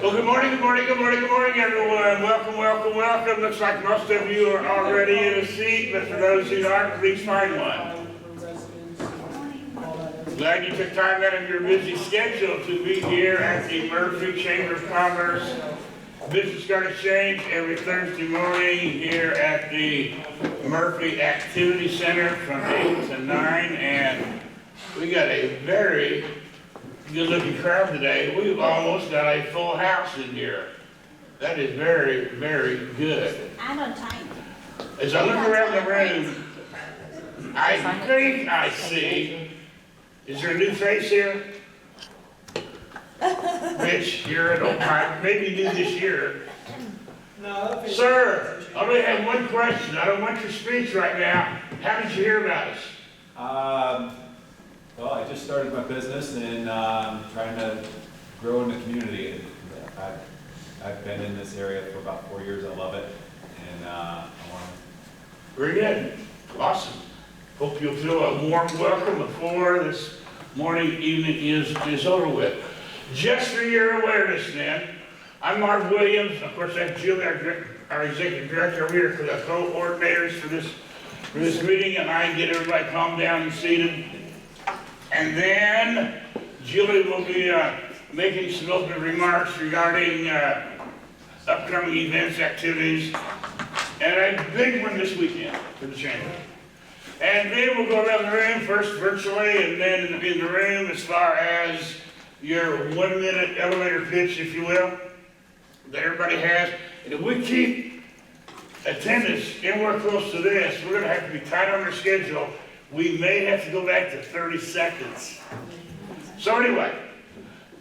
Well, good morning, everyone. Welcome. Looks like most of you are already in a seat, but for those who aren't, please find one. Glad you took time out of your busy schedule to be here at the Murphy Chamber of Commerce Business Card Exchange every Thursday morning here at the Murphy Activity Center from 8 to 9, and we got a very good-looking crowd today. We've almost got a full house in here. That is very, very good. I'm untitled. As I look around the room, I think I see, is there a new face here? Rich, you're an old timer, maybe new this year. No. Sir, I only have one question. I don't want your speech right now. How did you hear about us? Well, I just started my business and trying to grow in the community. I've been in this area for about 4 years. I love it, and I want to. Very good. Awesome. Hope you'll feel a warm welcome before this morning, evening is over with. Just for your awareness then, I'm Mark Williams. Of course, that's Julie, our executive director over here for the coordinators for this meeting, and I get everybody calmed down and seated. And then Julie will be making some opening remarks regarding upcoming events, activities, and a big one this weekend for the chamber. And then we'll go around the room, first virtually, and then in the room as far as your 1 minute elevator pitch, if you will, that everybody has. And if we keep attendance anywhere close to this, we're gonna have to be tight on our schedule. We may have to go back to 30 seconds. So anyway,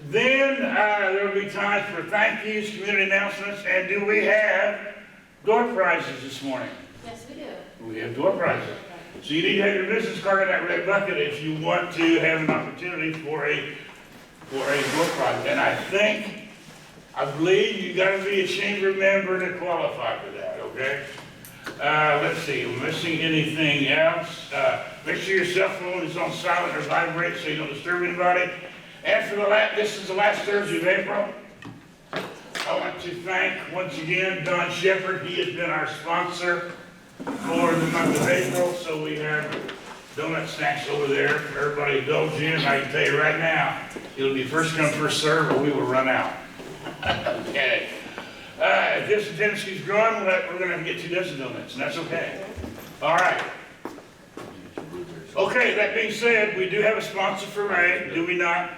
then there will be time for thank yous, community announcements, and do we have door prizes this morning? Yes, we do. We have door prizes. So you need to have your business card in that red bucket if you want to have an opportunity for a door prize. And I believe you got to be a chamber member to qualify for that, okay? Let's see, am I missing anything else? Make sure your cell phone is on silent or vibrate so you don't disturb anybody. And for this is the last Thursday of April. I want to thank once again Don Shepard. He has been our sponsor for the month of April. So we have donut snacks over there for everybody to indulge in. I can tell you right now, it'll be first come, first serve, or we will run out. Okay. If this attendance keeps growing, we're going to get 2 dozen donuts, and that's okay. All right. Okay, that being said, we do have a sponsor for May, do we not?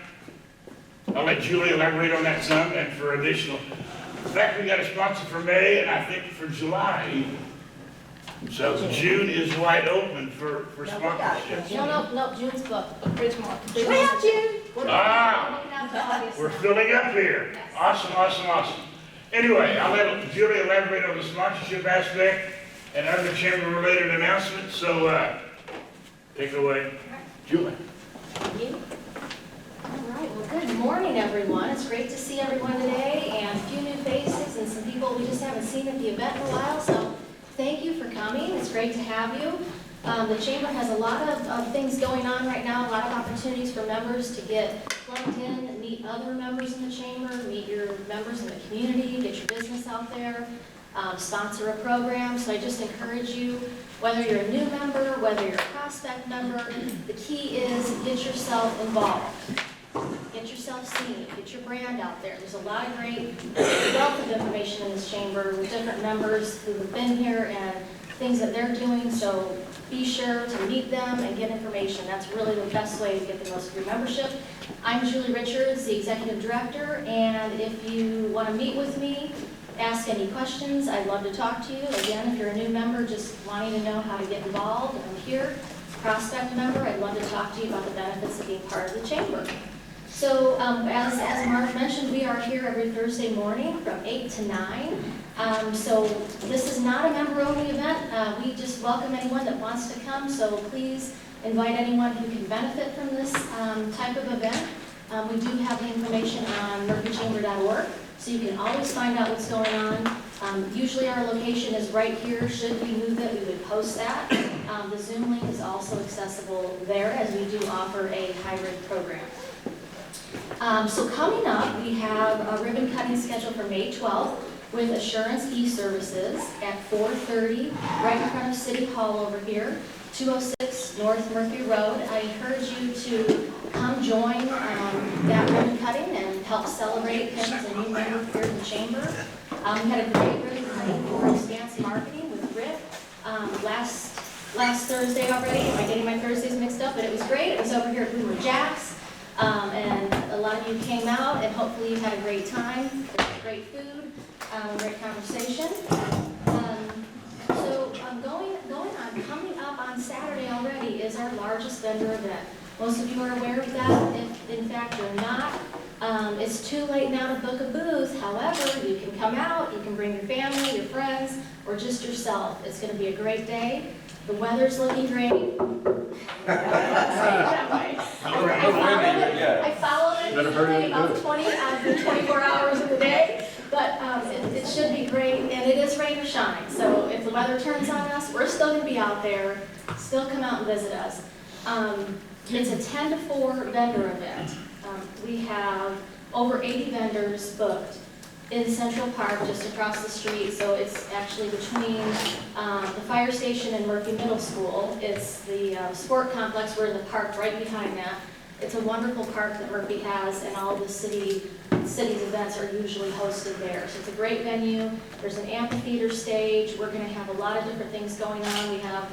I'll let Julie elaborate on that some, and for additional. In fact, we got a sponsor for May, and I think for July. So June is wide open for sponsorship. No, June's booked. Bridgemore. Well, June. We're filling up here. Awesome. Anyway, I'll let Julie elaborate on the sponsorship aspect and other chamber-related announcements, so take it away, Julie. Thank you. All right, well, good morning, everyone. It's great to see everyone today, and a few new faces and some people we just haven't seen at the event in a while, so thank you for coming. It's great to have you. The chamber has a lot of things going on right now, a lot of opportunities for members to get plugged in, meet other members in the chamber, meet your members in the community, get your business out there, sponsor a program. So I just encourage you, whether you're a new member, whether you're a prospect member, the key is get yourself involved. Get yourself seen, get your brand out there. There's a lot of great wealth of information in this chamber with different members who have been here and things that they're doing, so be sure to meet them and get information. That's really the best way to get the most of your membership. I'm Julie Richards, the Executive Director, and if you want to meet with me, ask any questions, I'd love to talk to you. Again, if you're a new member just wanting to know how to get involved, I'm here. Prospect member, I'd love to talk to you about the benefits of being part of the chamber. So as Mark mentioned, we are here every Thursday morning from 8 to 9. So this is not a member-only event. We just welcome anyone that wants to come, so please invite anyone who can benefit from this type of event. We do have the information on murphychamber.org, so you can always find out what's going on. Usually our location is right here. Should we move it, we would post that. The Zoom link is also accessible there, as we do offer a hybrid program. So coming up, we have a ribbon cutting scheduled for May 12th with Assurance E-Services at 4:30, right in front of City Hall over here, 206 North Murphy Road. I encourage you to come join that ribbon cutting and help celebrate him as a new member here in the chamber. We had a great ribbon cutting for Expanse Marketing with Rick last Thursday already. Am I getting my Thursdays mixed up? But it was great. It was over here at Boomer Jack's. And a lot of you came out, and hopefully you had a great time. There was great food, great conversation. Coming up on Saturday already is our largest vendor event. Most of you are aware of that. If in fact you're not, it's too late now to book a booth. However, you can come out, you can bring your family, your friends, or just yourself. It's going to be a great day. The weather's looking great. I followed it usually about 20 out of the 24 hours of the day, but it should be great, and it is rain or shine. So if the weather turns on us, we're still going to be out there. Still come out and visit us. It's a 10 to 4 vendor event. We have over 80 vendors booked in Central Park, just across the street. So it's actually between the fire station and Murphy Middle School. It's the sport complex. We're in the park right behind that. It's a wonderful park that Murphy has, and all the city's events are usually hosted there. So it's a great venue. There's an amphitheater stage. We're going to have a lot of different things going on. We have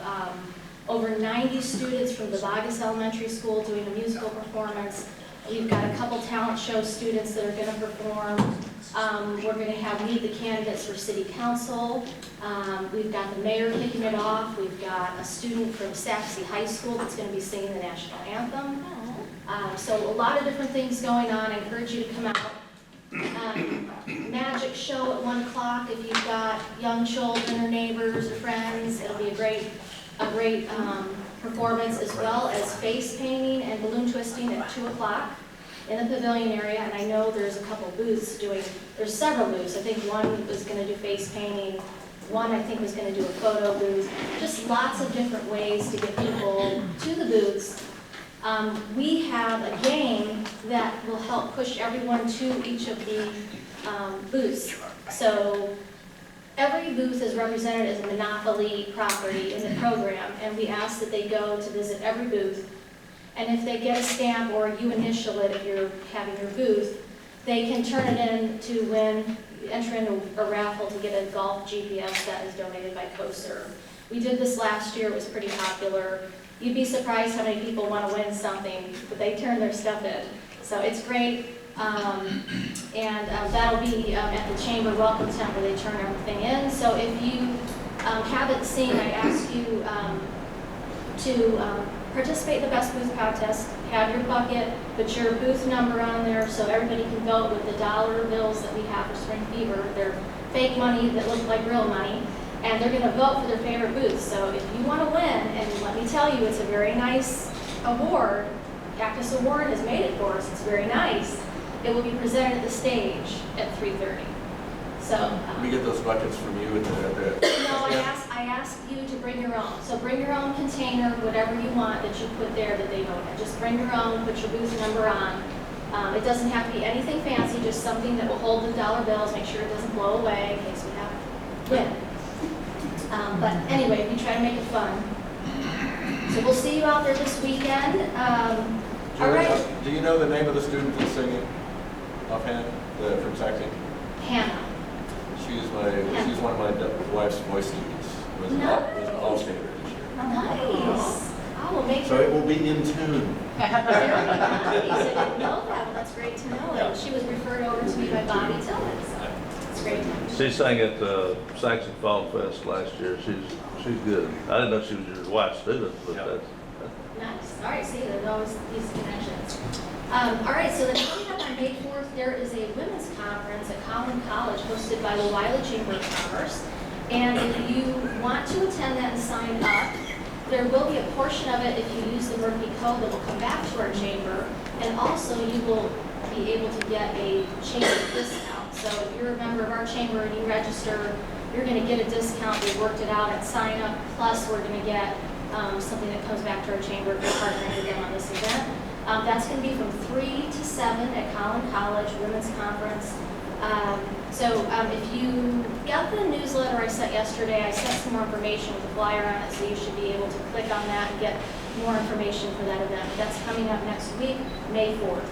over 90 students from the Bogus Elementary School doing a musical performance. We've got a couple talent show students that are going to perform. We're going to have meet the candidates for city council. We've got the mayor kicking it off. We've got a student from Sachse High School that's going to be singing the national anthem. So a lot of different things going on. I encourage you to come out. Magic show at 1 o'clock if you've got young children or neighbors or friends. It'll be a great performance, as well as face painting and balloon twisting at 2 o'clock in the pavilion area. And I know there's a couple booths there's several booths. I think one was going to do face painting. One I think was going to do a photo booth. Just lots of different ways to get people to the booths. We have a game that will help push everyone to each of the booths. So every booth is represented as a Monopoly property in the program, and we ask that they go to visit every booth. And if they get a stamp or you initial it if you're having your booth, they can turn it in to win, enter into a raffle to get a golf GPS that is donated by CoServe. We did this last year. It was pretty popular. You'd be surprised how many people want to win something, but they turn their stuff in. So it's great. That'll be at the Chamber Welcome Tent where they turn everything in. So if you haven't seen, I ask you to participate in the Best Booth Contest, have your bucket, put your booth number on there so everybody can vote with the dollar bills that we have for Spring Fever. They're fake money that look like real money, and they're going to vote for their favorite booth. So if you want to win, and let me tell you, it's a very nice award. Cactus Award has made it for us. It's very nice. It will be presented at the stage at 3:30. So we get those buckets from you at the no, I ask you to bring your own. So bring your own container, whatever you want that you put there that they vote in. Just bring your own, put your booth number on. It doesn't have to be anything fancy, just something that will hold the dollar bills, make sure it doesn't blow away in case we have win. But anyway, we try to make it fun. So we'll see you out there this weekend. All right. Do you know the name of the student that's singing offhand from Saxon? Hannah. She's one of my wife's voice students. Was an all-stater this year. Nice. Oh, we'll make So it will be in tune. Very nice. I didn't know that. Well, that's great to know. And she was referred over to me by Bobby Tillman, so it's great to know. She sang at the Saxon Fall Fest last year. She's good. I didn't know she was your wife's student, but that's Nice. All right, see, there's always these connections. All right, so then coming up on May 4th, there is a women's conference at Collin College hosted by the Wiley Chamber of Commerce. And if you want to attend that and sign up, there will be a portion of it if you use the Murphy code that will come back to our chamber. And also you will be able to get a chamber discount. So if you're a member of our chamber and you register, you're going to get a discount. We worked it out at sign up. Plus we're going to get something that comes back to our chamber if you're partnering with them on this event. That's going to be from 3 to 7 at Collin College Women's Conference. If you got the newsletter I sent yesterday, I sent some more information with a flyer on it, so you should be able to click on that and get more information for that event. That's coming up next week, May 4th.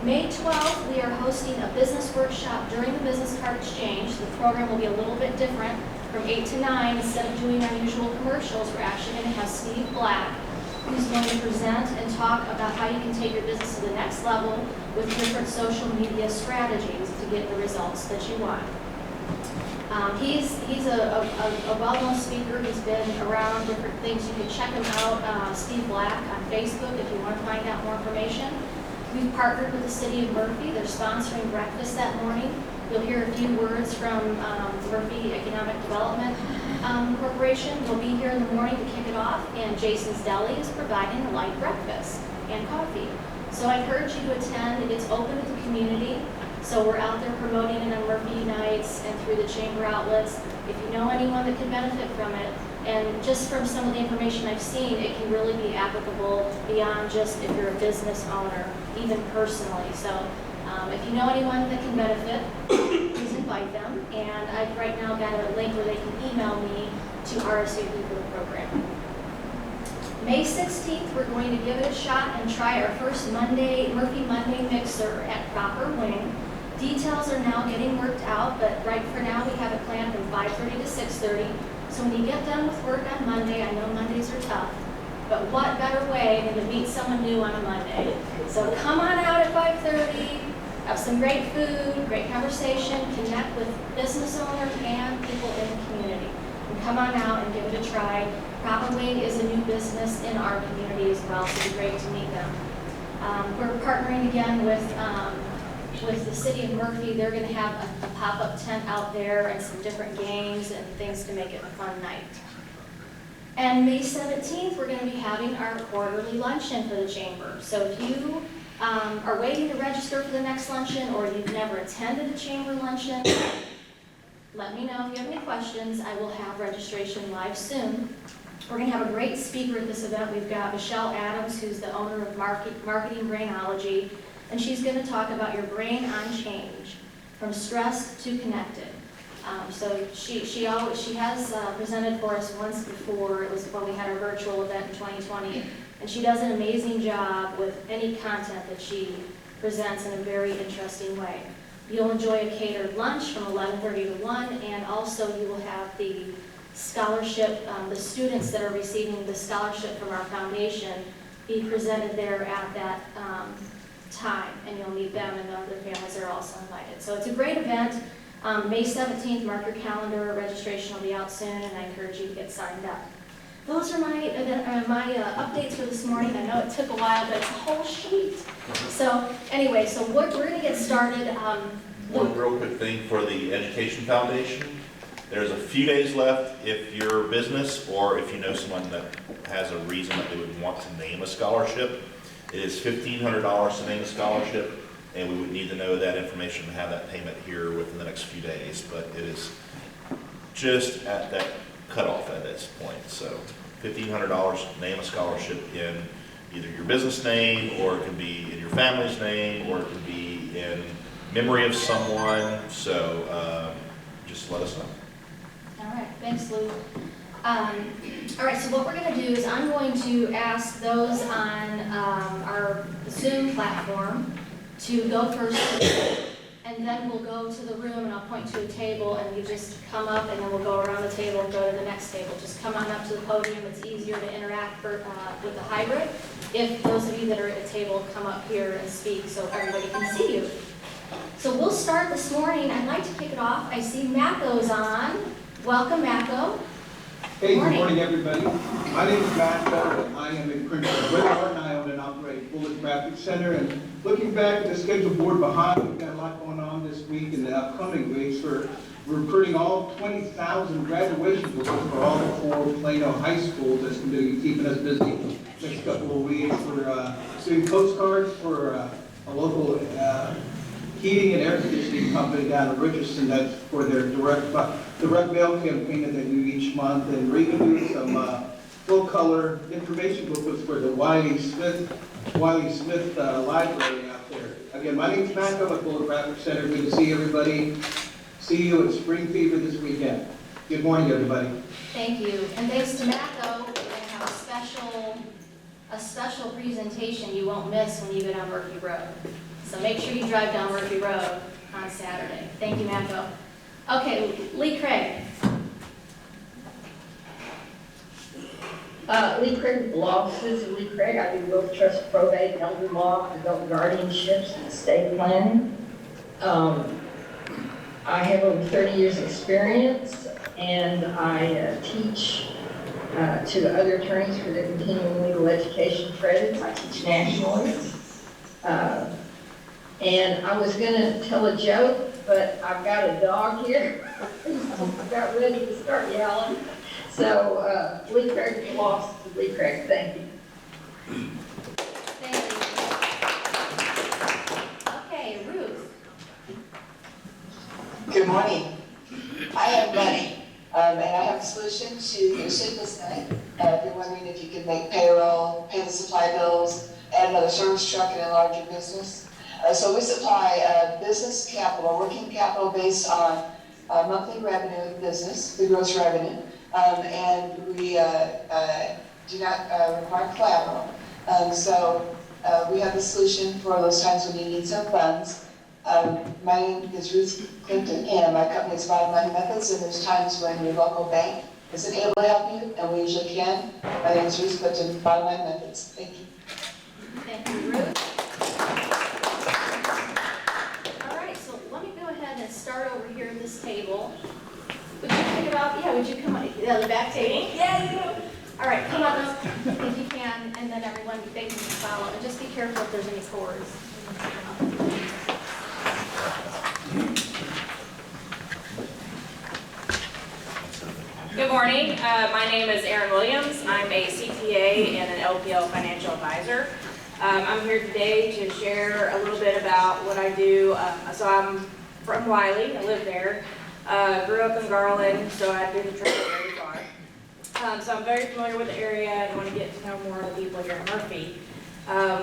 May 12th, we are hosting a business workshop during the business card exchange. The program will be a little bit different. From 8 to 9, instead of doing our usual commercials, we're actually going to have Steve Black, who's going to present and talk about how you can take your business to the next level with different social media strategies to get the results that you want. He's a well-known speaker. He's been around different things. You can check him out, Steve Black, on Facebook if you want to find out more information. We've partnered with the City of Murphy. They're sponsoring breakfast that morning. You'll hear a few words from Murphy Economic Development Corporation. They'll be here in the morning to kick it off, and Jason's Deli is providing a light breakfast and coffee. So I encourage you to attend. It's open to the community, so we're out there promoting it on Murphy Nights and through the chamber outlets. If you know anyone that can benefit from it, and just from some of the information I've seen, it can really be applicable beyond just if you're a business owner, even personally. So if you know anyone that can benefit, please invite them. And I've right now got a link where they can email me to RSVP for the program. May 16th, we're going to give it a shot and try our first Murphy Monday mixer at Proper Wing. Details are now getting worked out, but right for now we have it planned from 5:30 to 6:30. So when you get done with work on Monday, I know Mondays are tough, but what better way than to meet someone new on a Monday? So come on out at 5:30, have some great food, great conversation, connect with business owners and people in the community. And come on out and give it a try. Proper Wing is a new business in our community as well, so it'd be great to meet them. We're partnering again with the City of Murphy. They're going to have a pop-up tent out there and some different games and things to make it a fun night. And May 17th, we're going to be having our quarterly luncheon for the chamber. So if you are waiting to register for the next luncheon, or you've never attended a chamber luncheon, let me know if you have any questions. I will have registration live soon. We're going to have a great speaker at this event. We've got Michelle Adams, who's the owner of Marketing Brainology, and she's going to talk about your brain on change, from stressed to connected. So she has presented for us once before. It was when we had our virtual event in 2020, and she does an amazing job with any content that she presents in a very interesting way. You'll enjoy a catered lunch from 11:30 to 1, and also you will have the scholarship, the students that are receiving the scholarship from our foundation be presented there at that time, and you'll meet them, and their families are also invited. So it's a great event. May 17th, mark your calendar. Registration will be out soon, and I encourage you to get signed up. Those are my updates for this morning. I know it took a while, but it's a whole sheet. So anyway, so we're going to get started. One real quick thing for the Education Foundation. There's a few days left if you're a business or if you know someone that has a reason that they would want to name a scholarship. It is $1,500 to name a scholarship, and we would need to know that information and have that payment here within the next few days. But it is just at that cutoff at this point. So $1,500, name a scholarship in either your business name, or it could be in your family's name, or it could be in memory of someone. So just let us know. All right, thanks, Lou. All right, so what we're going to do is I'm going to ask those on our Zoom platform to go first, and then we'll go to the room, and I'll point to a table, and you just come up, and then we'll go around the table and go to the next table. Just come on up to the podium. It's easier to interact with the hybrid if those of you that are at a table come up here and speak so everybody can see you. So we'll start this morning. I'd like to kick it off. I see Mako's on. Welcome, Mako. Hey, good morning, everybody. My name is Matt Butler, and I am a principal with Art, and I own and operate Bullet Graphic Center. And looking back at the schedule board behind, we've got a lot going on this week and the upcoming weeks. We're recruiting all 20,000 graduation books for all the 4 Plano high schools. That's going to be keeping us busy next couple of weeks. We're doing postcards for a local heating and air conditioning company down in Richardson. That's for their direct mail campaign that they do each month. And we're even doing some full color information booklets for the Y.A. Smith Wiley Smith Library out there. Again, my name's Matt, I'm at Butler Graphic Center. Good to see everybody. See you at Spring Fever this weekend. Good morning, everybody. Thank you. And thanks to Matt, though, we're going to have a special presentation you won't miss when you go down Murphy Road. So make sure you drive down Murphy Road on Saturday. Thank you, Matt, though. Okay, Lee Craig. Lee Craig, law offices of Lee Craig. I do both trust, probate, elder law, adult guardianships, and estate planning. I have over 30 years experience, and I teach to other attorneys for their continuing legal education credits. I teach nationally. And I was gonna tell a joke, but I've got a dog here. I got ready to start yelling. So, Lee Craig, lost to Lee Craig, thank you. Thank you. Okay, Ruth. Good morning. I am Rene, and I have a solution to your sleepless night. If you're wondering if you can make payroll, pay the supply bills, add another service truck, and enlarge your business. So we supply business capital, working capital based on monthly revenue of the business, the gross revenue, and we do not require collateral. So we have the solution for those times when you need some funds. My name is Ruth Clinton, and my company is Bottom Line Methods, and there's times when your local bank isn't able to help you, and we usually can. My name is Ruth Clinton, Bottom Line Methods. Thank you. Thank you, Ruth. All right, so let me go ahead and start over here at this table. Would you think about, would you come on, the back table? Yeah, you do. All right, come on up if you can, and then everyone be facing the follow, and just be careful if there's any cords. Good morning. My name is Erin Williams. I'm a CPA and an LPL financial advisor. I'm here today to share a little bit about what I do. So I'm from Wiley. I live there. Grew up in Garland, so I didn't travel very far. So I'm very familiar with the area and want to get to know more of the people here in Murphy.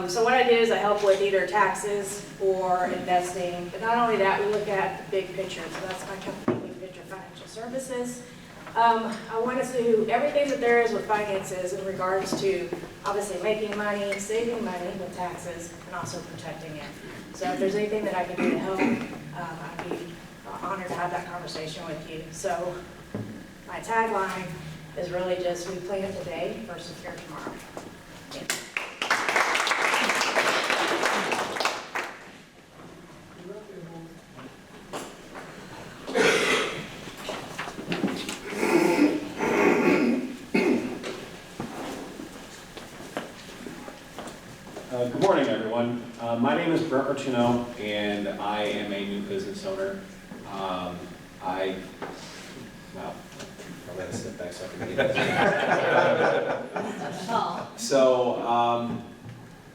So what I do is I help with either taxes or investing. But not only that, we look at the big picture. So that's my company, Big Picture Financial Services. I want to do everything that there is with finances in regards to obviously making money, saving money with taxes, and also protecting it. So if there's anything that I can do to help, I'd be honored to have that conversation with you. So my tagline is really just, we plan today versus here tomorrow. Thank you. Good morning, everyone. My name is Martino, and I am a new business owner. Well, I'll let it sit back so I can get So,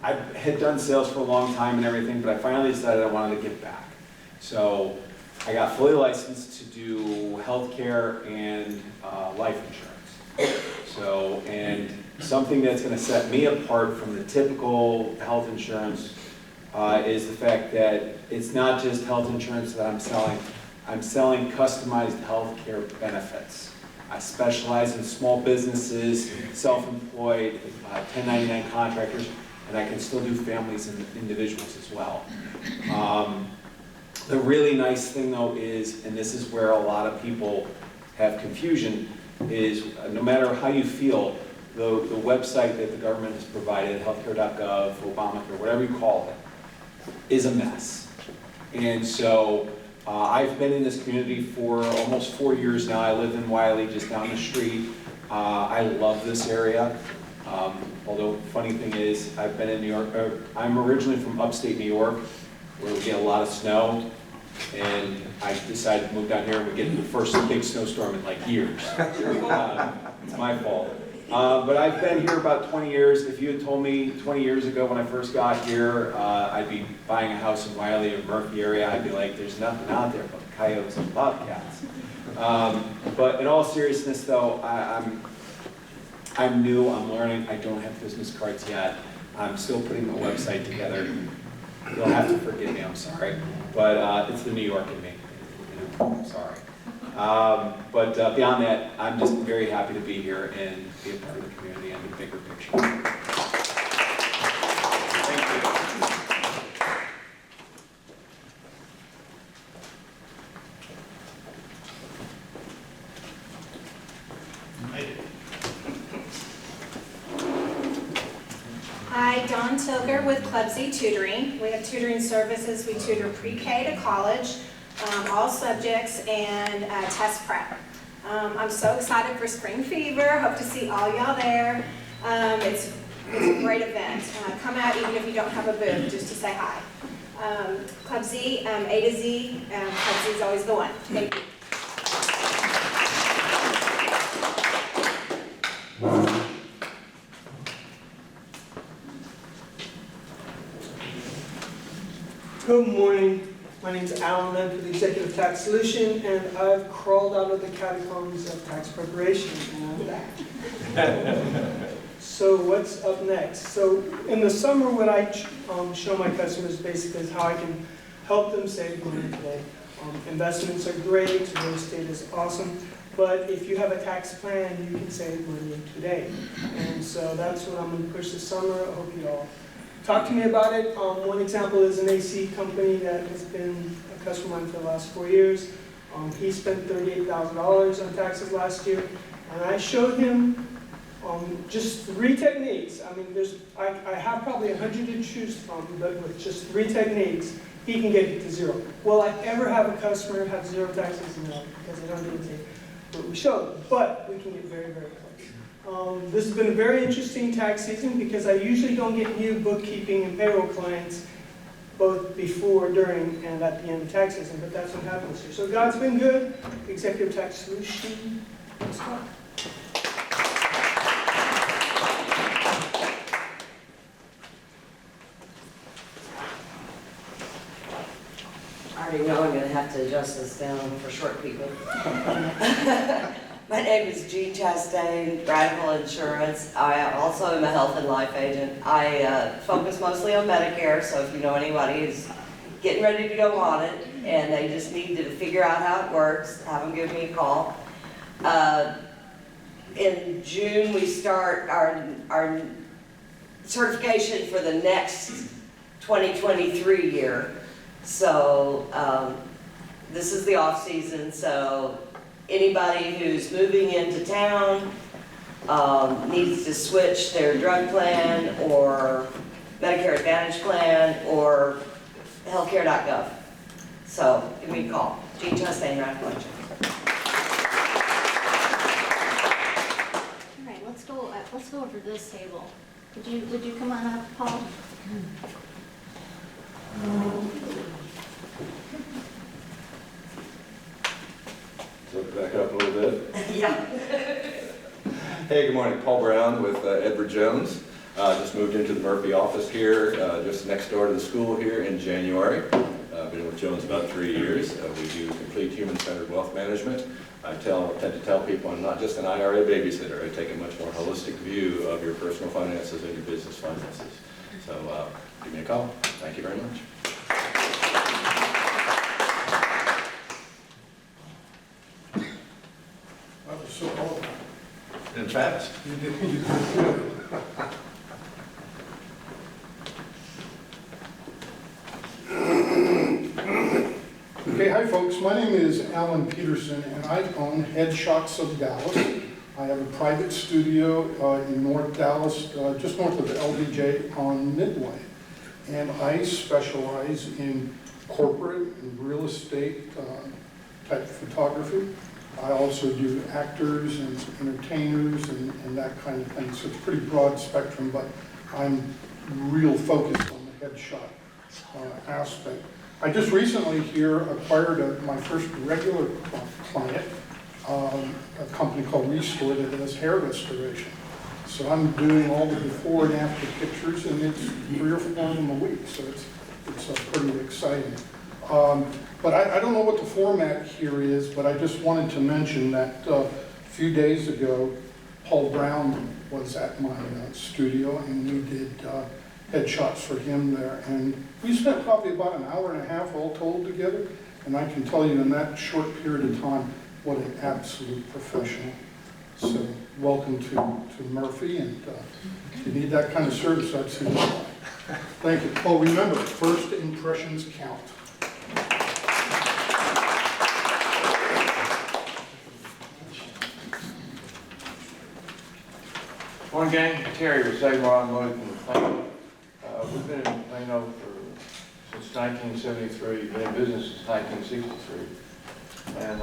I had done sales for a long time and everything, but I finally decided I wanted to give back. So, I got fully licensed to do healthcare and life insurance. So, and something that's going to set me apart from the typical health insurance is the fact that it's not just health insurance that I'm selling. I'm selling customized healthcare benefits. I specialize in small businesses, self-employed, 1099 contractors, and I can still do families and individuals as well. The really nice thing though is, and this is where a lot of people have confusion, is no matter how you feel, the website that the government has provided, healthcare.gov, Obamacare, whatever you call it, is a mess. And so I've been in this community for almost 4 years now. I live in Wiley, just down the street. I love this area. Although, funny thing is, I've been in New York. I'm originally from upstate New York, where we get a lot of snow. And I decided to move down here and we get the first big snowstorm in like years. It's my fault. But I've been here about 20 years. If you had told me 20 years ago when I first got here, I'd be buying a house in Wiley or Murphy area, I'd be like, there's nothing out there but coyotes and bobcats. But in all seriousness though, I'm new, I'm learning, I don't have business cards yet. I'm still putting my website together. You'll have to forgive me, I'm sorry. But it's the New York in me, you know, I'm sorry. But beyond that, I'm just very happy to be here and be a part of the community and the bigger picture. Thank you. Hi, Dawn Tilger with Club Z Tutoring. We have tutoring services. We tutor pre-K to college, all subjects, and test prep. I'm so excited for Spring Fever. Hope to see all y'all there. It's a great event. Come out even if you don't have a booth, just to say hi. Club Z, A to Z, Club Z is always the one. Thank you. Good morning. My name is Alan Lynn with the Executive Tax Solution, and I've crawled out of the catacombs of tax preparation, and I'm back. So what's up next? So in the summer, what I show my customers basically is how I can help them save money today. Investments are great, real estate is awesome, but if you have a tax plan, you can save money today. And so that's what I'm going to push this summer. I hope you all talk to me about it. One example is an AC company that has been a customer of mine for the last 4 years. He spent $38,000 on taxes last year, and I showed him just 3 techniques. I mean, I have probably 100 to choose from, but with just 3 techniques, he can get it to 0. Will I ever have a customer have 0 taxes? No, because they don't do anything. But we showed them, but we can get very, very close. This has been a very interesting tax season because I usually don't get new bookkeeping and payroll clients both before, during, and at the end of tax season, but that's what happens here. So God's been good. Executive Tax Solution. Let's talk. I already know I'm going to have to adjust this down for short people. My name is Jean Chastain, Radical Insurance. I also am a health and life agent. I focus mostly on Medicare, so if you know anybody who's getting ready to go on it and they just need to figure out how it works, have them give me a call. In June, we start our certification for the next 2023 year. So this is the off season, so anybody who's moving into town needs to switch their drug plan or Medicare Advantage plan or healthcare.gov. So give me a call. Jean Chastain, Radical Insurance. All right, let's go over this table. Would you come on up, Paul? So back up a little bit. Yeah. Hey, good morning. Paul Brown with Edward Jones. Just moved into the Murphy office here, just next door to the school here in January. Been with Jones about 3 years. We do complete human-centered wealth management. I tend to tell people I'm not just an IRA babysitter. I take a much more holistic view of your personal finances and your business finances. So give me a call. Thank you very much. That was so cool. And fast. You did good. Okay, hi folks. My name is Alan Peterson, and I own Headshots of Dallas. I have a private studio in North Dallas, just north of the LBJ on Midway. And I specialize in corporate and real estate type photography. I also do actors and entertainers and that kind of thing. So it's a pretty broad spectrum, but I'm real focused on the headshot aspect. I just recently here acquired my first regular client, a company called Restore that does hair restoration. So I'm doing all the before and after pictures, and it's 3 or 4 of them a week, so it's pretty exciting. But I don't know what the format here is, but I just wanted to mention that a few days ago, Paul Brown was at my studio, and we did headshots for him there. And we spent probably about an hour and a half all told together. And I can tell you in that short period of time, what an absolute professional. So welcome to Murphy, and if you need that kind of service, I'd say why. Thank you. Oh, remember, first impressions count. Morning, gang. Terry with Sagon Logan in Plano. We've been in Plano since 1973. Been in business since 1963. And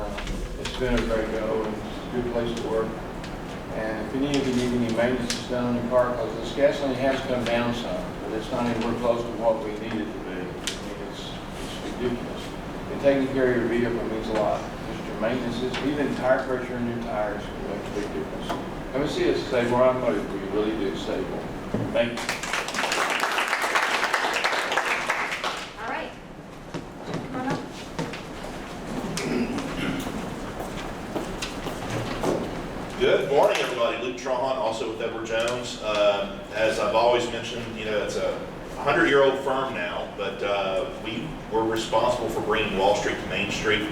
it's been a great go, and it's a good place to work. And if any of you need any maintenance done on your car, because this gasoline has come down some, but it's not anywhere close to what we need it to be. I mean, it's ridiculous. And taking care of your vehicle means a lot. Just your maintenance, even tire pressure in your tires can make a big difference. Come and see us, Stable Automotive, we really do stable. Thank you. All right. Come on up. Good morning, everybody. Luke Trahan, also with Edward Jones. As I've always mentioned, you know, it's a 100-year-old firm now, but we were responsible for bringing Wall Street to Main Street.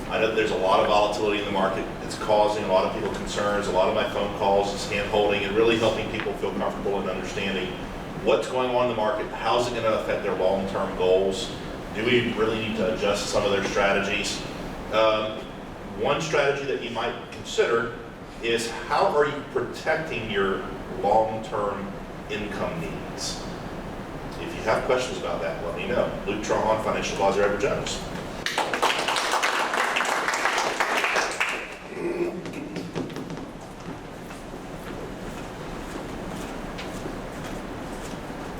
I know there's a lot of volatility in the market. It's causing a lot of people concerns. A lot of my phone calls is hand-holding and really helping people feel comfortable and understanding what's going on in the market, how's it going to affect their long-term goals, do we really need to adjust some of their strategies. One strategy that you might consider is how are you protecting your long-term income needs? If you have questions about that, let me know. Luke Trahan, Financial Advisor, Edward Jones.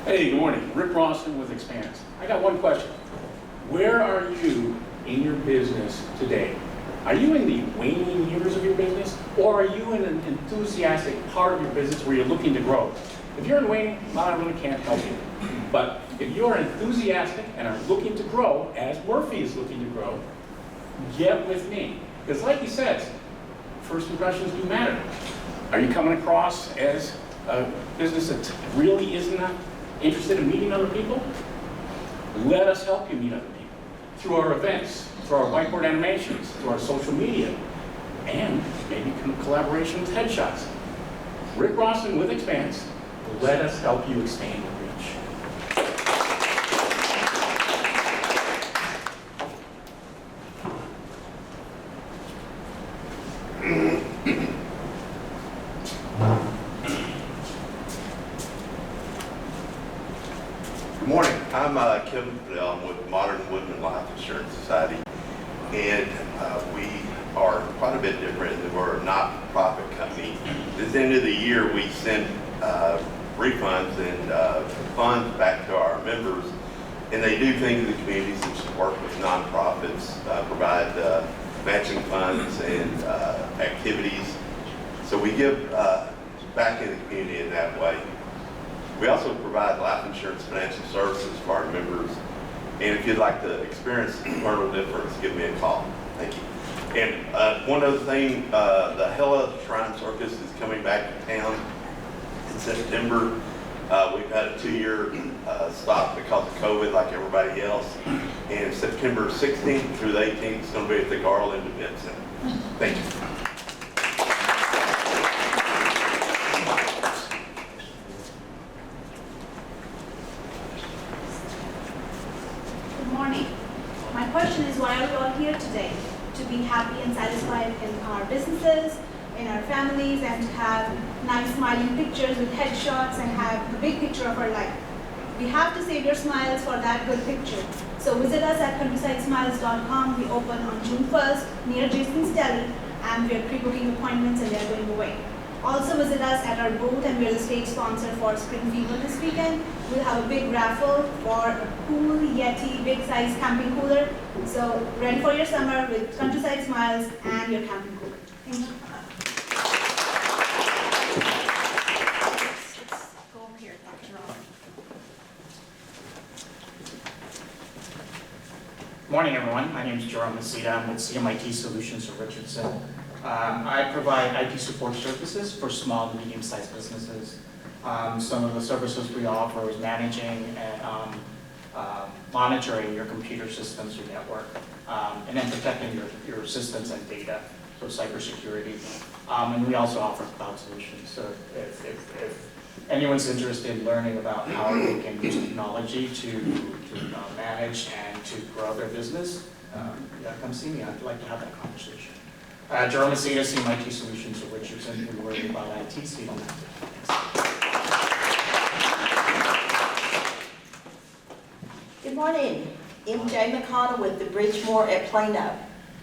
Hey, good morning. Rick Rawson with Expanse. I got one question. Where are you in your business today? Are you in the waning years of your business, or are you in an enthusiastic part of your business where you're looking to grow? If you're in waning, I really can't help you. But if you are enthusiastic and are looking to grow, as Murphy is looking to grow, get with me. Because like he says, first impressions do matter. Are you coming across as a business that really isn't interested in meeting other people? Let us help you meet other people through our events, through our whiteboard animations, through our social media, and maybe collaboration with headshots. Rick Rawson with Expanse, let us help you expand your reach. Good morning. I'm Kevin Fidel. I'm with Modern Woodman Life Insurance Society, and we are quite a bit different than we're a not-for-profit company. At the end of the year, we send refunds and funds back to our members, and they do things in the community such as work with nonprofits, provide matching funds and activities. So we give back in the community in that way. We also provide life insurance financial services for our members. And if you'd like to experience the eternal difference, give me a call. Thank you. And one other thing, the Hella Shrine Circus is coming back to town in September. We've had a 2-year stop because of COVID like everybody else. And September 16th through the 18th, it's going to be at the Garland Event Center. Thank you. My question is, why are we all here today? To be happy and satisfied in our businesses, in our families, and to have nice smiling pictures with headshots and have the big picture of our life. We have to save your smiles for that good picture. So visit us at countrysidesmiles.com. We open on June 1st near Jason's Deli, and we are pre-booking appointments and they are going away. Also visit us at our booth, and we're the state sponsor for Spring Fever this weekend. We'll have a big raffle for a cool Yeti big size camping cooler. So ready for your summer with Countryside Smiles and your camping cooler. Thank you. Let's go over here, Dr. Robert. Morning, everyone. My name is Jerome Maceda. I'm with CMIT Solutions of Richardson. I provide IT support services for small and medium-sized businesses. Some of the services we offer is managing and monitoring your computer systems, your network, and then protecting your systems and data, so cybersecurity. And we also offer cloud solutions. So if anyone's interested in learning about how they can use technology to manage and to grow their business, come see me. I'd like to have that conversation. Jerome Maceda, CMIT Solutions for Richardson. We worry about IT, so you don't have to. Thanks. Good morning. MJ McConnell with the Bridgemore at Plano.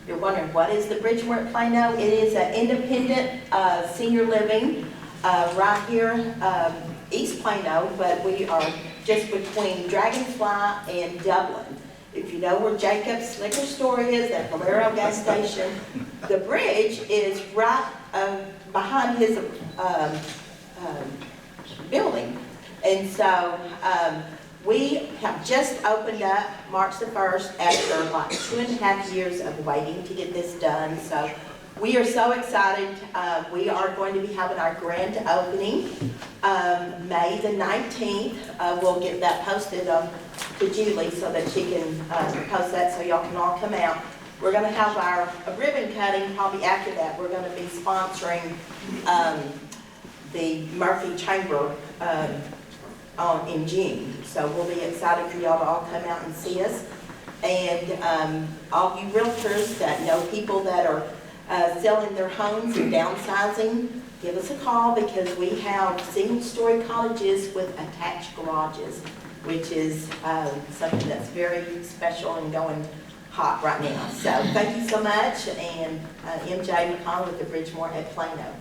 You're wondering, what is the Bridgemore at Plano? It is an independent senior living right here, East Plano, but we are just between Dragonfly and Dublin. If you know where Jacob's liquor store is, that Valero gas station, the bridge is right behind his building. And so we have just opened up March the 1st after like 2.5 years of waiting to get this done. So we are so excited. We are going to be having our grand opening May the 19th. We'll get that posted to Julie so that she can post that so y'all can all come out. We're going to have our ribbon cutting probably after that. We're going to be sponsoring the Murphy Chamber in June. So we'll be excited for y'all to all come out and see us. And all you realtors that know people that are selling their homes and downsizing, give us a call because we have single-story cottages with attached garages, which is something that's very special and going hot right now. So thank you so much, and MJ McConnell with the Bridgemore at Plano.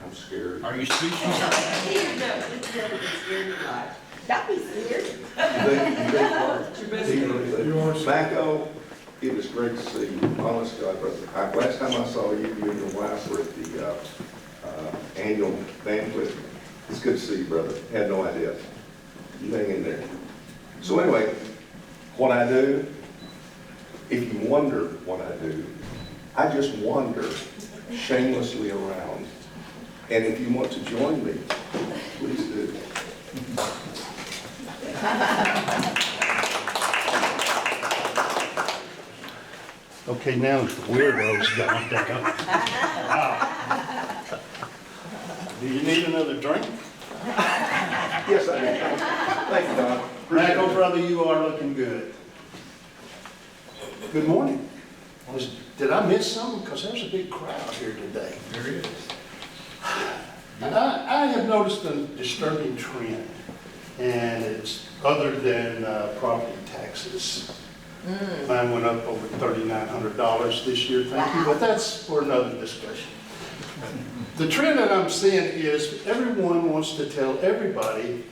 I'm scared. Are you speechless? Don't be scared. Tobacco, it was great to see you. Honest God, brother. Last time I saw you, you and your wife were at the annual banquet. It's good to see you, brother. Had no idea. You hang in there. So anyway, what I do, if you wonder what I do, I just wander shamelessly around. And if you want to join me, please do. Okay, now the weirdo's gone down. Wow. Do you need another drink? Yes, I do. Thank you, Don. Michael, brother, you are looking good. Good morning. Did I miss something? Because there's a big crowd here today. There it is. I have noticed a disturbing trend, and it's other than property taxes. Mine went up over $3,900 this year, thank you, but that's for another discussion. The trend that I'm seeing is everyone wants to tell everybody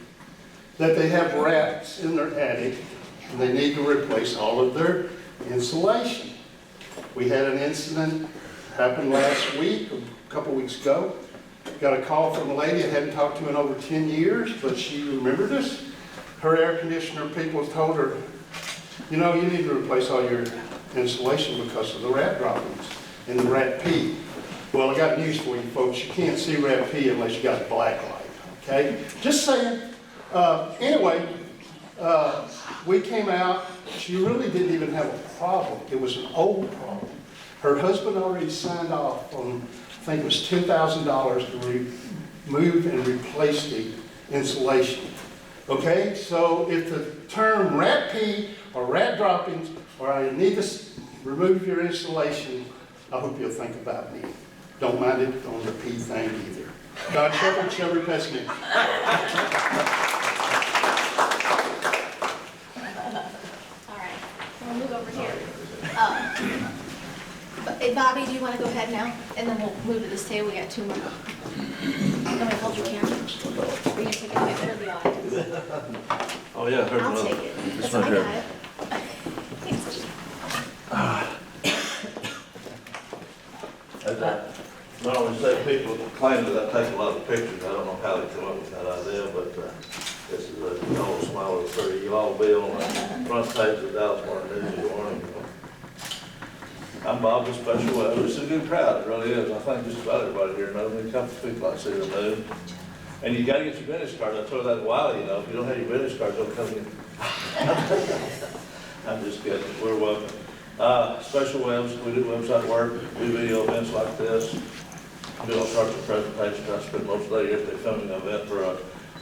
that they have rats in their attic and they need to replace all of their insulation. We had an incident happen last week, a couple weeks ago. Got a call from a lady I hadn't talked to in over 10 years, but she remembered us. Her air conditioner people told her, you know, you need to replace all your insulation because of the rat droppings and the rat pee. Well, I got news for you folks. You can't see rat pee unless you got a black light, okay? Just saying. Anyway, we came out. She really didn't even have a problem. It was an old problem. Her husband already signed off on, I think it was $10,000 to remove and replace the insulation. Okay, so if the term rat pee or rat droppings or I need to remove your insulation, I hope you'll think about me. Don't mind it on the pee thing either. God shepherd, shepherd, best man. All right, we'll move over here. Bobby, do you want to go ahead now? And then we'll move to this table. We got two more. I'm going to hold your camera. Are you going to take it away for the audience? Oh, yeah, I heard I'll another. take it. This That's one all I here. got. As I normally say, people claim that I take a lot of pictures. I don't know how they come up with that idea, but this is a old smaller 30. You'll all be on the front page of the Dallas Morning News in the morning. I'm Bob with Special Web. This is a good crowd, it really is. I think just about everybody here knows me. A couple of people I see are new. And you gotta get your business cards. I told you that a while, you know. If you don't have your business cards, don't come in. I'm just kidding. We're welcome. Special Webs, we do website work, we do video events like this. We do all sorts of presentations. I spend most of the day yesterday filming an event for a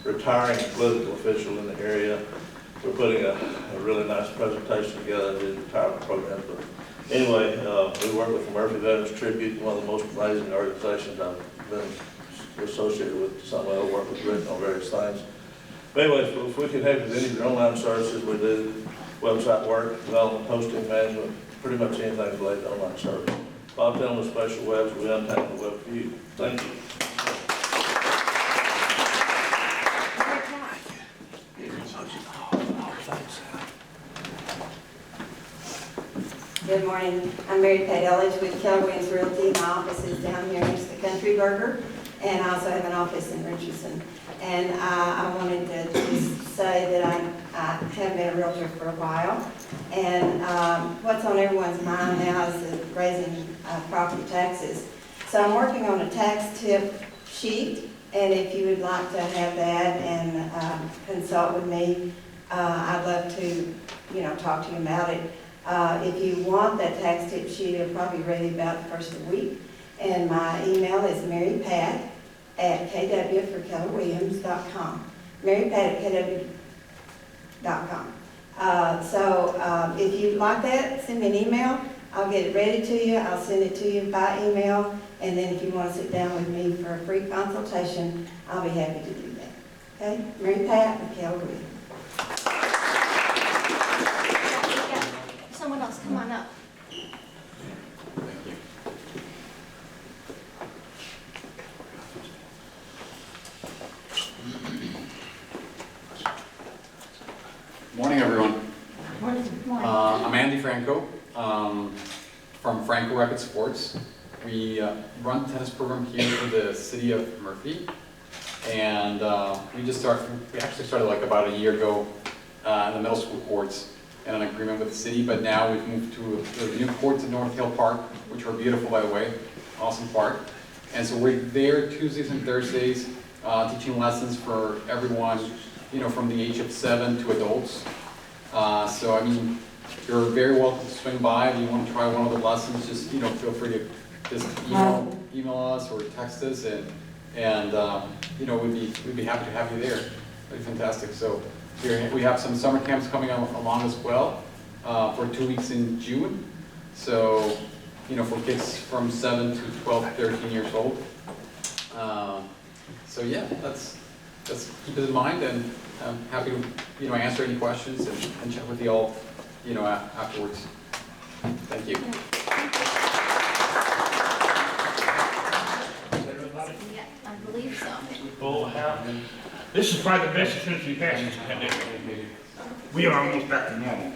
retiring political official in the area. We're putting a really nice presentation together, the retirement program. But anyway, we work with the Murphy Veterans Tribute, one of the most amazing organizations I've been associated with. Some way I work with Rene on various things. But anyway, if we can help with any of your online services, we do website work, development, hosting, management, pretty much anything related to online service. Bob Dillon with Special Webs, we untangle the web for you. Thank you. Good morning. I'm Mary Pat Elledge with Keller Williams Realty. My office is down here next to Country Burger, and I also have an office in Richardson. And I wanted to just say that I have been a realtor for a while, and what's on everyone's mind now is raising property taxes. So I'm working on a tax tip sheet, and if you would like to have that and consult with me, I'd love to, talk to you about it. If you want that tax tip sheet, it'll probably be ready about the first of the week. And my email is marypat@kwforkellerwilliams.com. marypat@kw.com. So if you'd like that, send me an email. I'll get it ready to you. I'll send it to you by email. And then if you want to sit down with me for a free consultation, I'll be happy to do that. Okay? Mary Pat with Keller Williams. Someone else, come on up. Morning, everyone. Morning. I'm Andy Franco from Franco Rapid Sports. We run a tennis program here for the city of Murphy, and we actually started like about a year ago in the middle school courts in an agreement with the city, but now we've moved to the new courts at North Hill Park, which are beautiful, by the way, awesome park. And so we're there Tuesdays and Thursdays teaching lessons for everyone, from the age of 7 to adults. So I mean, you're very welcome to swing by. If you want to try one of the lessons, just feel free to just email us or text us, and we'd be happy to have you there. That'd be fantastic. So we have some summer camps coming along as well for 2 weeks in June. So for kids from 7 to 12, 13 years old. So yeah, let's keep it in mind, and I'm happy to answer any questions and chat with you all afterwards. Thank you. Yeah, I believe so. Full house. This is probably the best since we passed this pandemic. We are almost back to normal.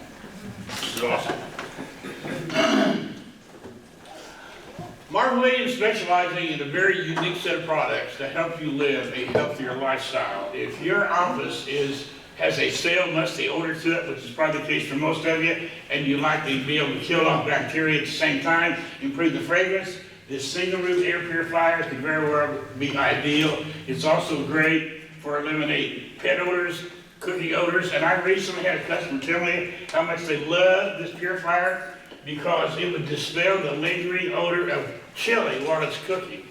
This is awesome. Marvin Williams specializing in a very unique set of products to help you live a healthier lifestyle. If your office has a stale, musty odor to it, which is probably the case for most of you, and you like to be able to kill off bacteria at the same time, improve the fragrance, this single room air purifier could very well be ideal. It's also great for eliminating pet odors, cooking odors, and I recently had a customer tell me how much they love this purifier because it would dispel the lingering odor of chili while it's cooking.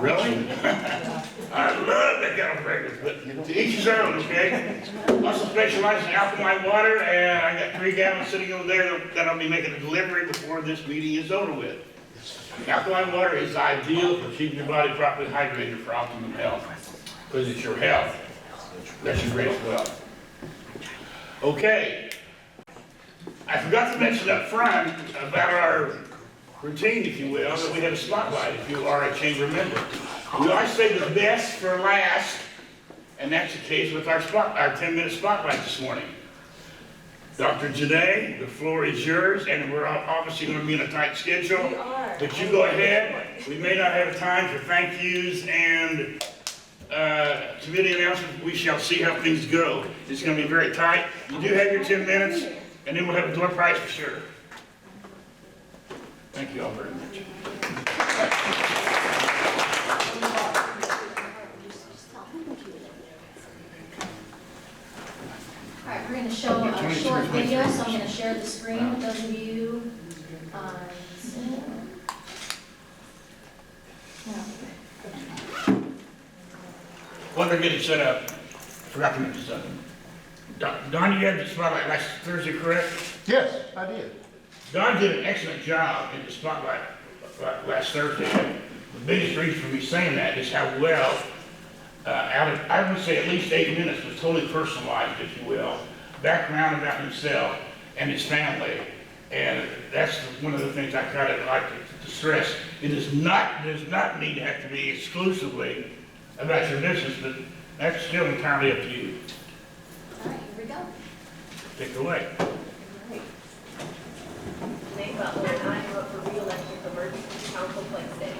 Really? I love that kind of fragrance, but to each his own, okay? Also specialize in alkaline water, and I got 3 gallons sitting over there that I'll be making a delivery before this meeting is over with. Alkaline water is ideal for keeping your body properly hydrated for optimum health, because it's your health that's your greatest wealth. Okay. I forgot to mention up front about our routine, if you will, that we have a spotlight if you are a chamber member. We always say the best for last, and that's the case with our 10-minute spotlight this morning. Dr. Rene, the floor is yours, and we're obviously going to be in a tight schedule. But you go ahead. We may not have time for thank yous and committee announcements. We shall see how things go. It's going to be very tight. You do have your 10 minutes, and then we'll have a door prize for sure. Thank you all very much. All right, we're going to show a short video, so I'm going to share the screen with those of you on Zoom. While they're getting set up, I forgot to mention something. Don, you had the spotlight last Thursday, correct? Yes, I did. Don did an excellent job in the spotlight last Thursday. The biggest reason for me saying that is how well, I would say at least 8 minutes was totally personalized, if you will. Background about himself and his family. And that's one of the things I kind of like to stress. It does not need to have to be exclusively about your business, but that's still entirely up to you. All right, here we go. Take it away. Rene Butler, and I am up for re-election for Murphy City Council Place Day.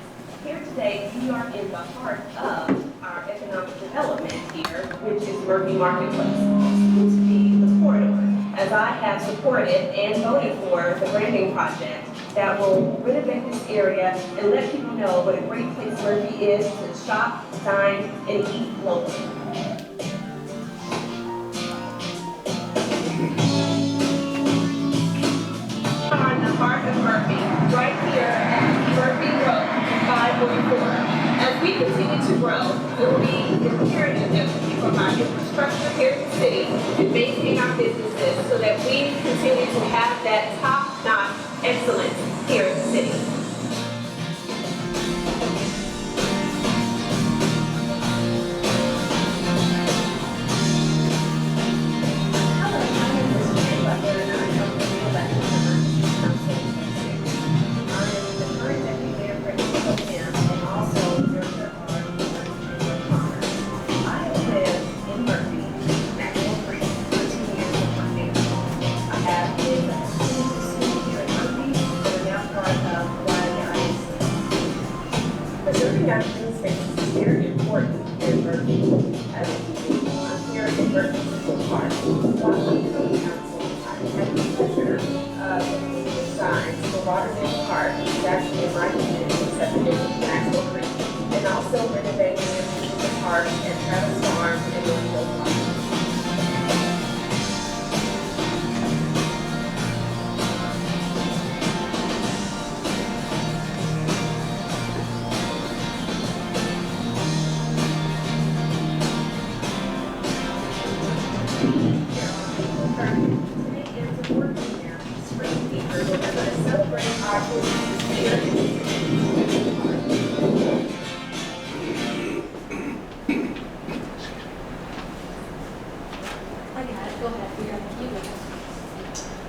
Here today, we are in the heart of our economic development here, which is Murphy Marketplace, to be the corridor. As I have supported and voted for the branding project that will renovate this area and let people know what a great place Murphy is to shop, dine, and eat locally. On the heart of Murphy, right here at Murphy Road, 544. As we continue to grow, it will be imperative that we provide infrastructure here in the city and maintain our businesses so that we continue to have that top-notch excellence here in the city.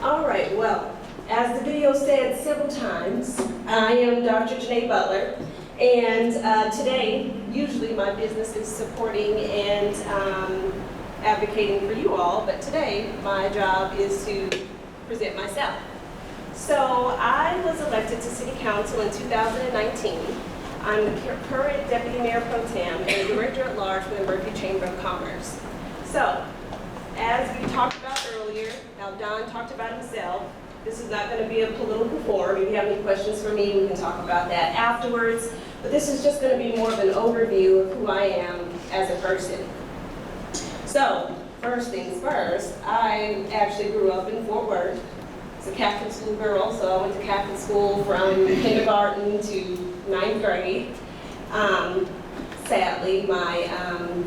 All right, well, as the video said several times, I am Dr. Rene Butler, and today, usually my business is supporting and advocating for you all, but today my job is to present myself. So I was elected to City Council in 2019. I'm the current Deputy Mayor Pro Tem and Director at Large for the Murphy Chamber of Commerce. So, as we talked about earlier, now Don talked about himself. This is not going to be a political forum. If you have any questions for me, we can talk about that afterwards. But this is just going to be more of an overview of who I am as a person. So, first things first, I actually grew up in Fort Worth. I was a Catholic school girl, so I went to Catholic school from kindergarten to 9th grade. Sadly, my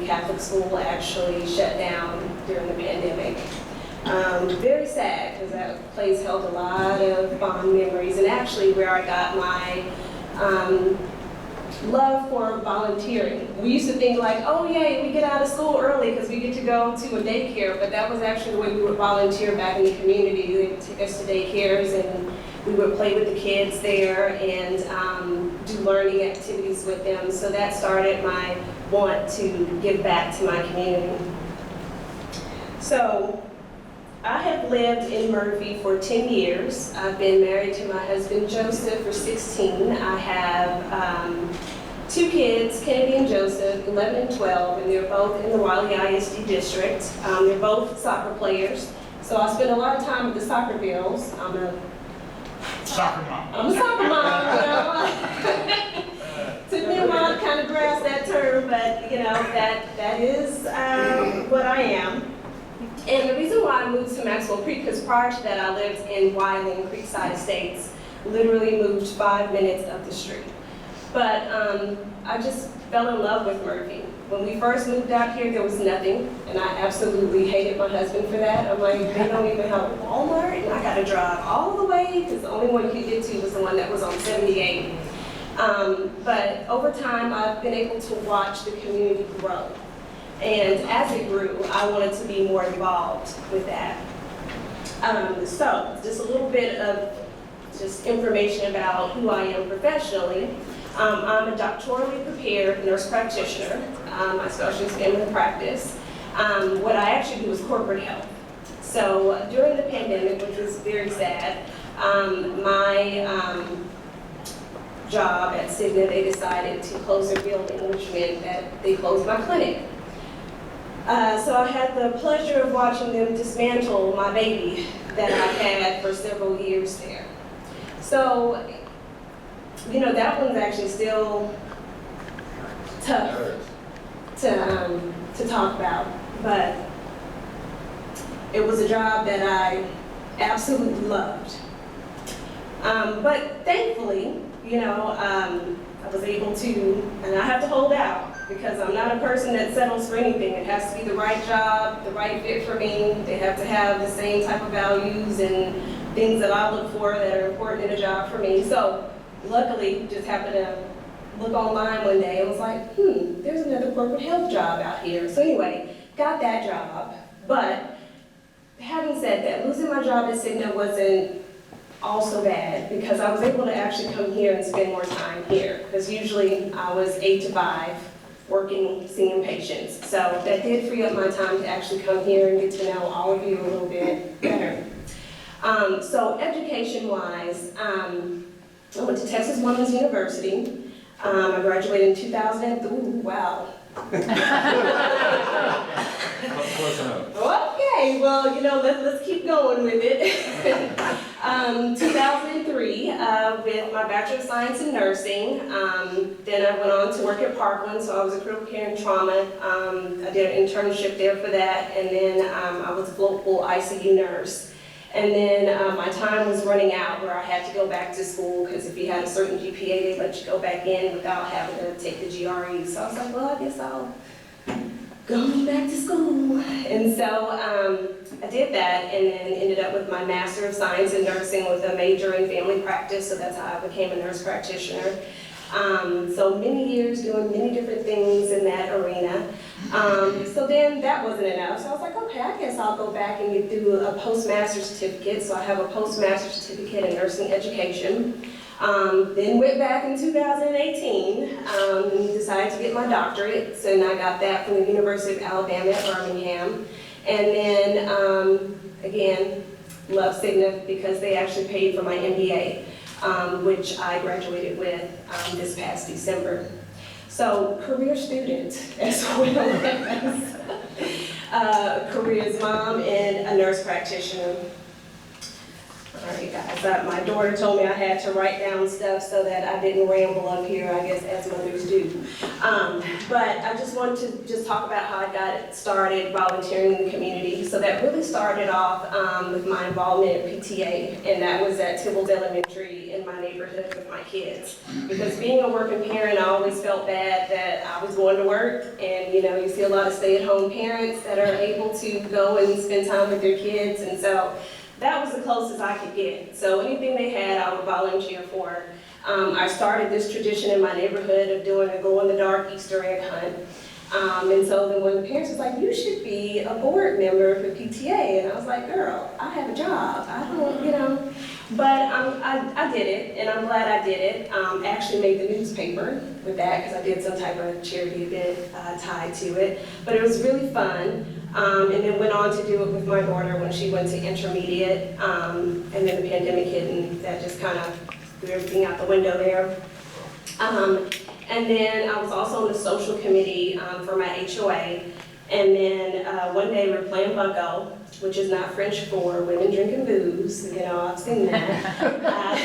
Catholic school actually shut down during the pandemic. Very sad, because that place held a lot of fond memories, and actually where I got my love for volunteering. We used to think like, oh yay, we get out of school early because we get to go to a daycare, but that was actually the way we would volunteer back in the community. They would take us to daycares and we would play with the kids there and do learning activities with them. So that started my want to give back to my community. So I have lived in Murphy for 10 years. I've been married to my husband Joseph for 16. I have 2 kids, Kennedy and Joseph, 11 and 12, and they're both in the Wiley ISD district. They're both soccer players. So I spend a lot of time with the soccer girls. I'm a Soccer mom. I'm a soccer mom, you know. Took me a while to kind of grasp that term, but you know, that is what I am. And the reason why I moved to Maxwell Creek, because prior to that I lived in Wiley and Creekside Estates, literally moved 5 minutes up the street. But I just fell in love with Murphy. When we first moved out here, there was nothing, and I absolutely hated my husband for that. I'm like, they don't even have a Walmart, and I got to drive all the way, because the only one you could get to was the one that was on 78. But over time, I've been able to watch the community grow. And as it grew, I wanted to be more involved with that. So, just a little bit of just information about who I am professionally. I'm a doctorally prepared nurse practitioner. My specialty is family practice. What I actually do is corporate health. So during the pandemic, which was very sad, my job at Cigna, they decided to close their building, which meant that they closed my clinic. So I had the pleasure of watching them dismantle my baby that I've had for several years there. So, you know, that one's actually still tough to talk about, but it was a job that I absolutely loved. But thankfully, you know, I was able to, and I have to hold out, because I'm not a person that settles for anything. It has to be the right job, the right fit for me. They have to have the same type of values and things that I look for that are important in a job for me. So luckily, just happened to look online one day and was like, there's another corporate health job out here. So anyway, got that job. But having said that, losing my job at Cigna wasn't all so bad, because I was able to actually come here and spend more time here. Because usually I was 8 to 5 working, seeing patients. So that did free up my time to actually come here and get to know all of you a little bit better. So education-wise, I went to Texas Women's University. I graduated in 2000. Ooh, wow. Close enough. Okay, well, you know, let's keep going with it. 2003, with my Bachelor of Science in Nursing. Then I went on to work at Parkland, so I was a critical care and trauma. I did an internship there for that, and then I was a local ICU nurse. And then my time was running out where I had to go back to school, because if you had a certain GPA, they let you go back in without having to take the GRE. So I was like, well, I guess I'll go back to school. And so I did that, and then ended up with my Master of Science in Nursing with a major in family practice, so that's how I became a nurse practitioner. So many years doing many different things in that arena. So then that wasn't enough, so I was like, okay, I guess I'll go back and get through a postmaster's certificate. So I have a postmaster's certificate in nursing education. Then went back in 2018, decided to get my doctorate, so I got that from the University of Alabama at Birmingham. And then, again, love Cigna because they actually paid for my MBA, which I graduated with this past December. So, career student as well as careers mom and a nurse practitioner. All right, guys, my daughter told me I had to write down stuff so that I didn't ramble up here, I guess, as mothers do. But I just wanted to just talk about how I got started volunteering in the community. So that really started off with my involvement at PTA, and that was at Tybalt Elementary in my neighborhood with my kids. Because being a working parent, I always felt bad that I was going to work, and you know, you see a lot of stay-at-home parents that are able to go and spend time with their kids, and so that was the closest I could get. So anything they had, I would volunteer for. I started this tradition in my neighborhood of doing a glow-in-the-dark Easter egg hunt. And so then when the parents was like, you should be a board member for PTA, and I was like, girl, I have a job. I don't, you know. But I did it, and I'm glad I did it. Actually made the newspaper with that because I did some type of charity event tied to it. But it was really fun. And then went on to do it with my daughter when she went to intermediate, and then the pandemic hit, and that just kind of threw everything out the window there. And then I was also on the social committee for my HOA, And then one day we're playing bucko, which is not French for women drinking booze. You know, I've seen that.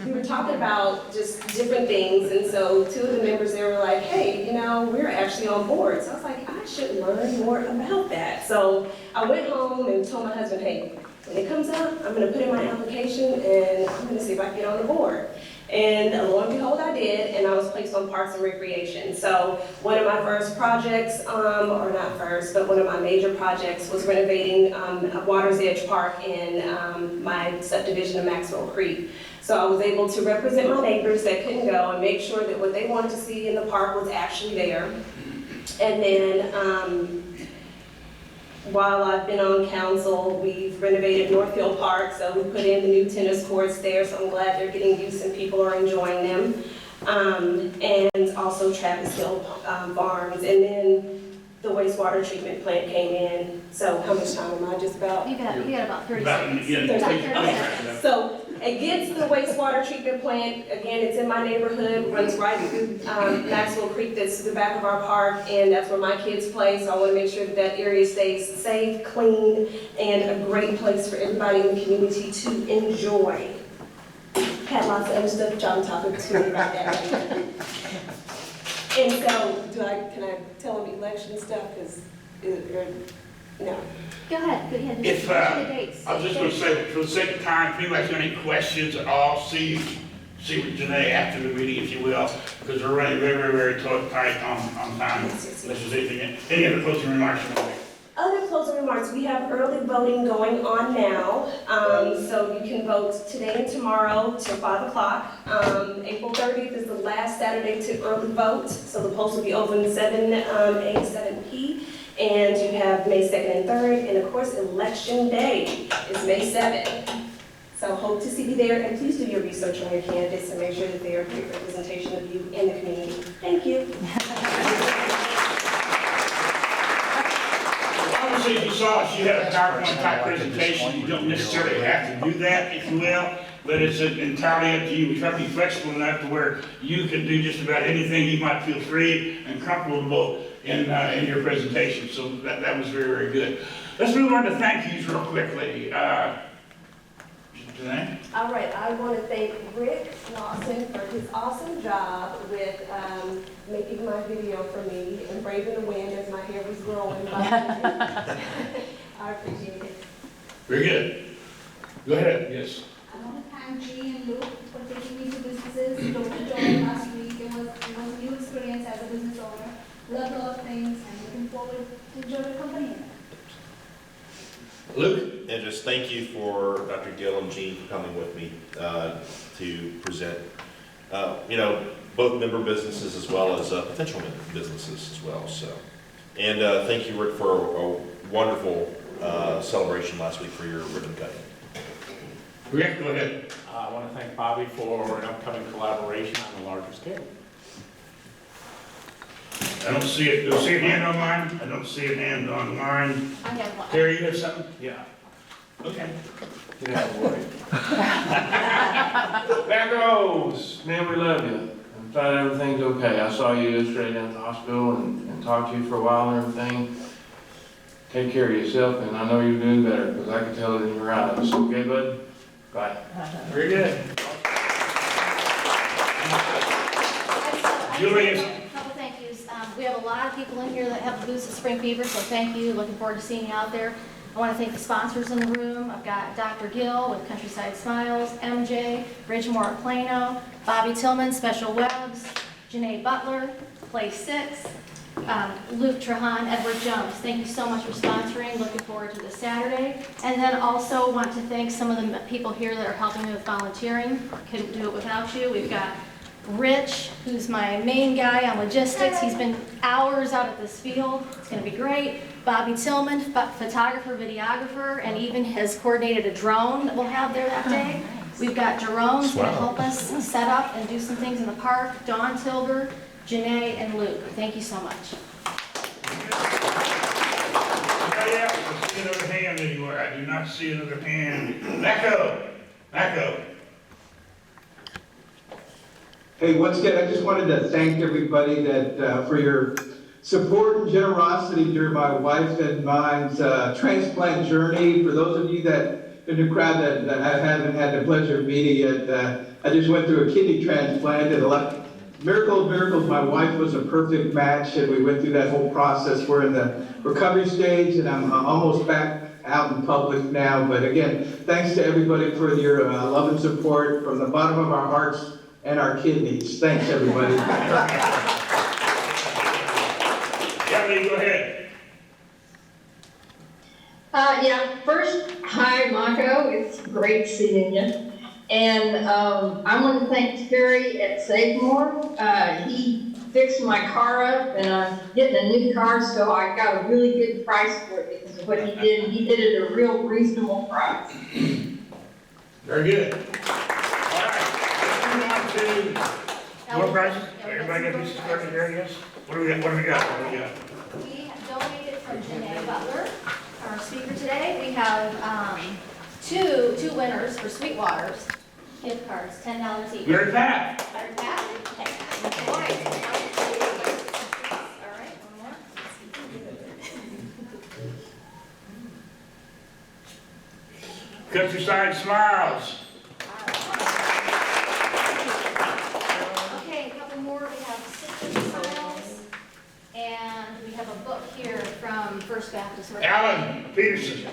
We were talking about just different things, and so two of the members there were like, hey, you know, we're actually on board. So I was like, I should learn more about that. So I went home and told my husband, hey, when it comes up, I'm gonna put in my application and I'm gonna see if I can get on the board. And lo and behold, I did, and I was placed on Parks and Recreation. So one of my first projects, or not first, but one of my major projects was renovating a Water's Edge Park in my subdivision of Maxwell Creek. So I was able to represent my neighbors that couldn't go and make sure that what they wanted to see in the park was actually there. And then while I've been on council, we've renovated Northfield Park, so we put in the new tennis courts there, so I'm glad they're getting use and people are enjoying them. And also Travis Hill Farms, and then the wastewater treatment plant came in. So how much time am I just about? You got about 30 seconds. About 30 seconds. So against the wastewater treatment plant, again, it's in my neighborhood, runs right through Maxwell Creek, that's the back of our park, and that's where my kids play, so I want to make sure that that area stays safe, clean, and a great place for everybody in the community to enjoy. Had lots of other stuff John talked to me about that. And so, can I tell them election stuff, because, no. Go ahead, If, I was just gonna say, for the sake of time, if anybody's got any questions at all, see with Rene after the meeting, if you will, because we're running very tight on time. Unless there's anything, any other closing remarks you want to make? Other closing remarks, we have early voting going on now, so you can vote today and tomorrow till 5 o'clock. April 30th is the last Saturday to early vote, so the polls will be open 7 a to 7 p. And you have May 2nd and 3rd, and of course, Election Day is May 7th. So hope to see you there, and please do your research on your candidates and make sure that they are a great representation of you in the community. Thank you. Obviously, if you saw, she had a PowerPoint type presentation. You don't necessarily have to do that, if you will, but it's entirely up to you. We try to be flexible enough to where you can do just about anything you might feel free and comfortable in your presentation. So that was very good. Let's move on to thank yous real quickly. Rene? All right, I want to thank Rick Lawson for his awesome job with making my video for me and braving the wind as my hair was growing. I appreciate it. Very good. Go ahead, yes. I want to thank G and Luke for taking me to businesses, door to door last week. It was a new experience as a business owner. Learned a lot of things and looking forward to enjoy the company. Luke? And just thank you for Dr. Gill and Jean for coming with me to present, both member businesses as well as potential businesses as well. So, and thank you, Rick, for a wonderful celebration last week for your ribbon cutting. Rick, go ahead. I want to thank Bobby for an upcoming collaboration on a larger scale. I don't see it. Do you see a hand online? I don't see a hand online. I have one. Terry, you have something? Yeah. Okay. Get out of the way. There goes. Man, we love you. I'm glad everything's okay. I saw you yesterday down at the hospital and talked to you for a while and everything. Take care of yourself, and I know you're doing better because I can tell it in your eyes. Okay, bud? Bye. Very good. Julian. Couple thank yous. We have a lot of people in here that have the booths at Spring Fever, so thank you. Looking forward to seeing you out there. I want to thank the sponsors in the room. I've got Dr. Gill with Countryside Smiles, MJ, Bridgemore at Plano, Bobby Tillman, Special Webs, Janae Butler, Play 6, Luke Trahan, Edward Jones. Thank you so much for sponsoring. Looking forward to this Saturday. And then also want to thank some of the people here that are helping me with volunteering. Couldn't do it without you. We've got Rich, who's my main guy on logistics. He's been hours out at this field. It's going to be great. Bobby Tillman, photographer, videographer, and even has coordinated a drone that we'll have there that day. We've got Jerome who's going to help us set up and do some things in the park. Dawn Tilger, Janae, and Luke. Thank you so much. Anybody else? I see another hand anywhere. I do not see another hand. Echo. Hey, once again, I just wanted to thank everybody that, for your support and generosity during my wife and mine's transplant journey. For those of you that in the crowd that I haven't had the pleasure of meeting yet, I just went through a kidney transplant, and miracle of miracles, my wife was a perfect match, and we went through that whole process. We're in the recovery stage, and I'm almost back out in public now. But again, thanks to everybody for your love and support from the bottom of our hearts and our kidneys. Thanks, everybody. Kelly, go ahead. First, hi, Marco. It's great seeing you. And I want to thank Terry at Safemore. He fixed my car up, and I'm getting a new car, so I got a really good price for it because of what he did. He did it at a real reasonable price. Very good. All right, let's move on to more prizes. Everybody got these started here, yes? What do we got? We have donated from Rene, Butler, our speaker today. We have two winners for Sweetwater's gift cards, $10 each. Larry Pat. Larry Pat? Okay. All right, one more. Countryside Smiles. Okay, a couple more. We have Sister Smiles, and we have a book here from First Baptist. Alan Peterson.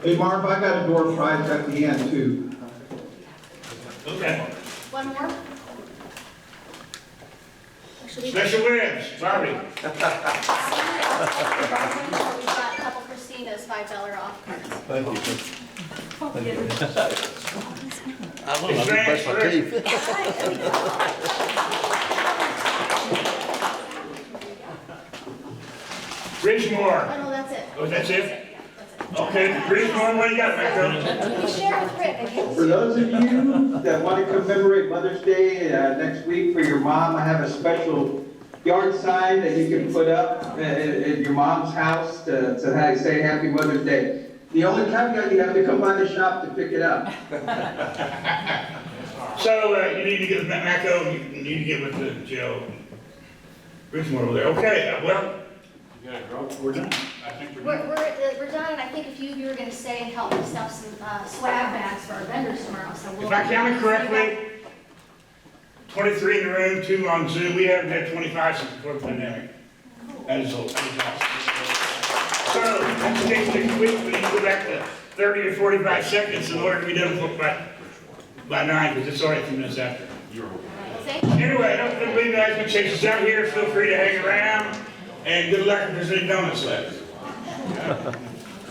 Hey, Marv, I got a door prize at the end, too. Okay. One more. Special wins, Barbie. We've got a couple Christina's $5 off cards. Thank you. I love it. Brush my teeth. Bridgemore. Oh, no, that's it. Oh, that's it? Okay, Bridgemore, what do you got, Michael? You share with Rick. For those of you that want to commemorate Mother's Day next week for your mom, I have a special yard sign that you can put up at your mom's house to say Happy Mother's Day. The only caveat, you have to come by the shop to pick it up. So, you need to get with Mako, you need to get with Joe. Bridgemore over there. Okay, well, you gotta go. We're done. I think we're done. We're done, and I think a few of you are going to stay and help us stuff some swag bags for our vendors tomorrow. So we'll. If I counted correctly, 23 in the room, 2 on Zoom. We haven't had 25 since before the pandemic. That is awesome. So, that's taking a quick, we need to go back to 30 or 45 seconds in order to be done by 9, because it's already a few minutes after. Anyway, don't believe you guys can chase us out here. Feel free to hang around, and good luck if there's any donuts left.